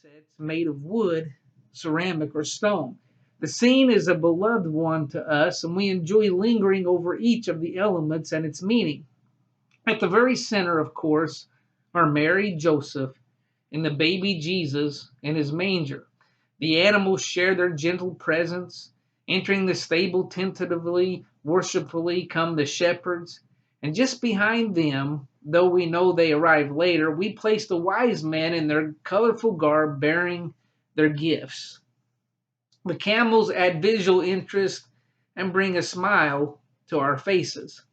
sets made of wood, ceramic, or stone. The scene is a beloved one to us, and we enjoy lingering over each of the elements and its meaning. At the very center, of course, are Mary, Joseph, and the baby Jesus in his manger. The animals share their gentle presence. Entering the stable tentatively, worshipfully come the shepherds. And just behind them, though we know they arrive later, we place the wise men in their colorful garb bearing their gifts. The camels add visual interest and bring a smile to our faces.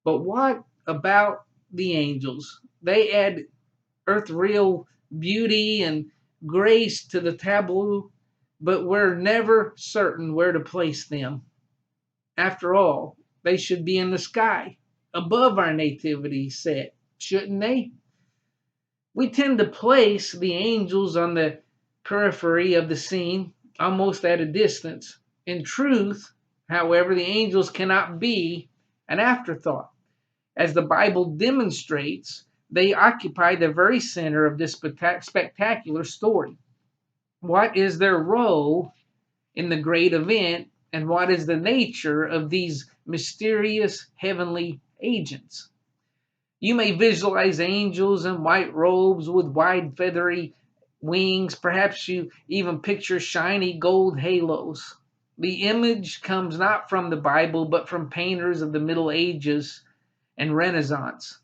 But what about the angels? They add earthreal beauty and grace to the tableau, but we're never certain where to place them. After all, they should be in the sky, above our nativity set, shouldn't they? We tend to place the angels on the periphery of the scene, almost at a distance. In truth, however, the angels cannot be an afterthought. As the Bible demonstrates, they occupy the very center of this spectacular story. What is their role in the great event, and what is the nature of these mysterious heavenly agents? You may visualize angels in white robes with wide feathery wings. Perhaps you even picture shiny gold halos. The image comes not from the Bible, but from painters of the Middle Ages and Renaissance.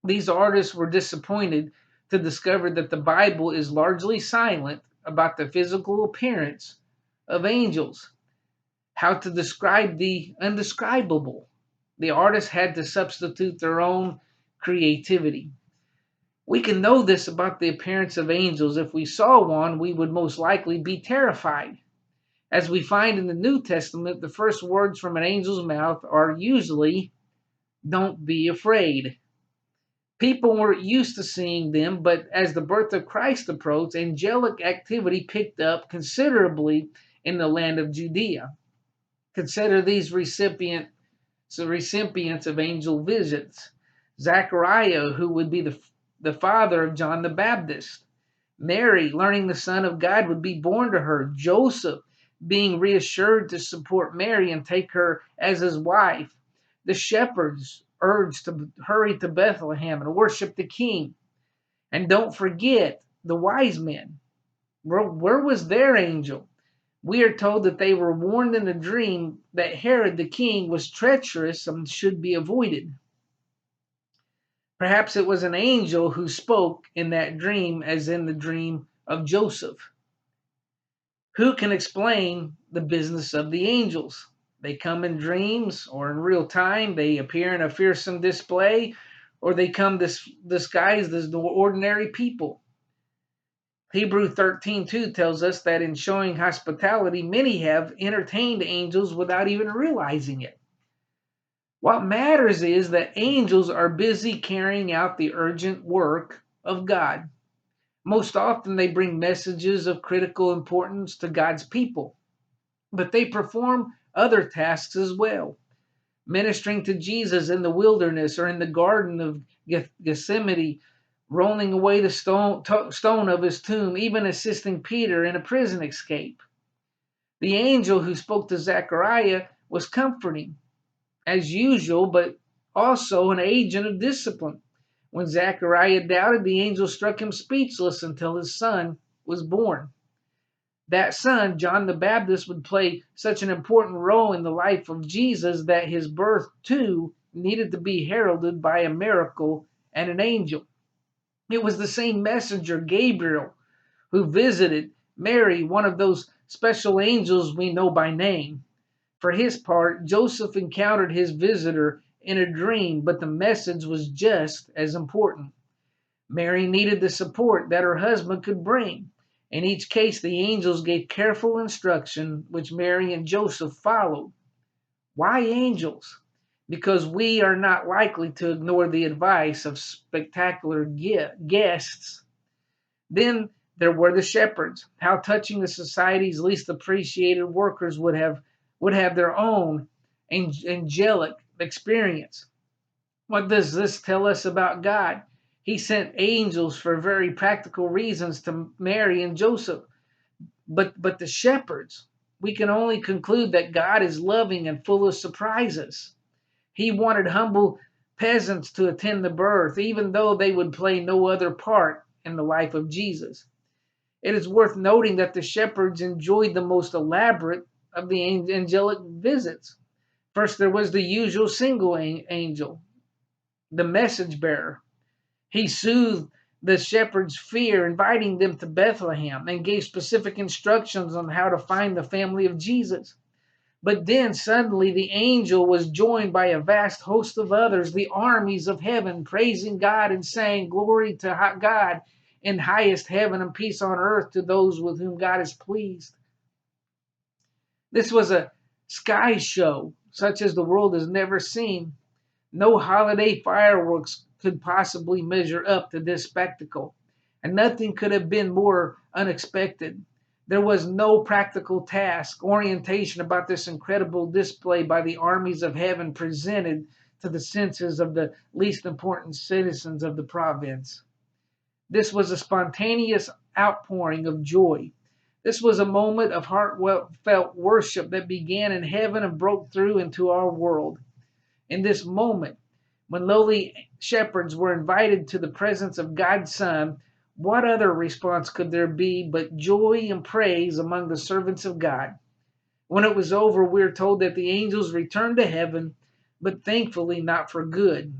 These artists were disappointed to discover that the Bible is largely silent about the physical appearance of angels. How to describe the undescribable? The artists had to substitute their own creativity. We can know this about the appearance of angels. If we saw one, we would most likely be terrified. As we find in the New Testament, the first words from an angel's mouth are usually, "Don't be afraid." People weren't used to seeing them, but as the birth of Christ approached, angelic activity picked up considerably in the land of Judea. Consider these recipients of angel visits. Zechariah, who would be the father of John the Baptist. Mary, learning the Son of God would be born to her. Joseph, being reassured to support Mary and take her as his wife. The shepherds urged to hurry to Bethlehem and worship the king. And don't forget the wise men. Where was their angel? We are told that they were warned in a dream that Herod the king was treacherous and should be avoided. Perhaps it was an angel who spoke in that dream, as in the dream of Joseph. Who can explain the business of the angels? They come in dreams or in real time, they appear in a fearsome display, or they come disguised as ordinary people. Hebrew 13:2 tells us that in showing hospitality, many have entertained angels without even realizing it. What matters is that angels are busy carrying out the urgent work of God. Most often, they bring messages of critical importance to God's people, but they perform other tasks as well. Ministering to Jesus in the wilderness or in the Garden of Gethsemane, rolling away the stone of his tomb, even assisting Peter in a prison escape. The angel who spoke to Zechariah was comforting, as usual, but also an agent of discipline. When Zechariah doubted, the angel struck him speechless until his son was born. That son, John the Baptist, would play such an important role in the life of Jesus that his birth, too, needed to be heralded by a miracle and an angel. It was the same messenger, Gabriel, who visited Mary, one of those special angels we know by name. For his part, Joseph encountered his visitor in a dream, but the message was just as important. Mary needed the support that her husband could bring. In each case, the angels gave careful instruction, which Mary and Joseph followed. Why angels? Because we are not likely to ignore the advice of spectacular guests. Then there were the shepherds. How touching the society's least appreciated workers would have their own angelic experience. What does this tell us about God? He sent angels for very practical reasons to Mary and Joseph. But the shepherds, we can only conclude that God is loving and full of surprises. He wanted humble peasants to attend the birth, even though they would play no other part in the life of Jesus. It is worth noting that the shepherds enjoyed the most elaborate of the angelic visits. First, there was the usual single angel, the message bearer. He soothed the shepherds' fear, inviting them to Bethlehem, and gave specific instructions on how to find the family of Jesus. But then suddenly the angel was joined by a vast host of others, the armies of heaven, praising God and saying, "Glory to God in highest heaven and peace on earth to those with whom God is pleased." This was a sky show such as the world has never seen. No holiday fireworks could possibly measure up to this spectacle, and nothing could have been more unexpected. There was no practical task, orientation about this incredible display by the armies of heaven presented to the senses of the least important citizens of the province. This was a spontaneous outpouring of joy. This was a moment of heartfelt worship that began in heaven and broke through into our world. In this moment, when lowly shepherds were invited to the presence of God's Son, what other response could there be but joy and praise among the servants of God? When it was over, we are told that the angels returned to heaven, but thankfully not for good.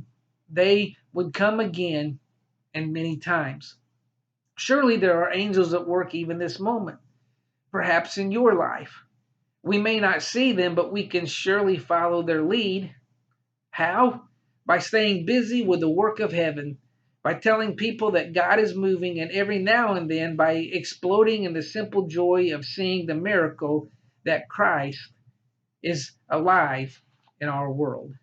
They would come again and many times. Surely there are angels at work even this moment, perhaps in your life. We may not see them, but we can surely follow their lead. How? By staying busy with the work of heaven, by telling people that God is moving, and every now and then by exploding in the simple joy of seeing the miracle that Christ is alive in our world.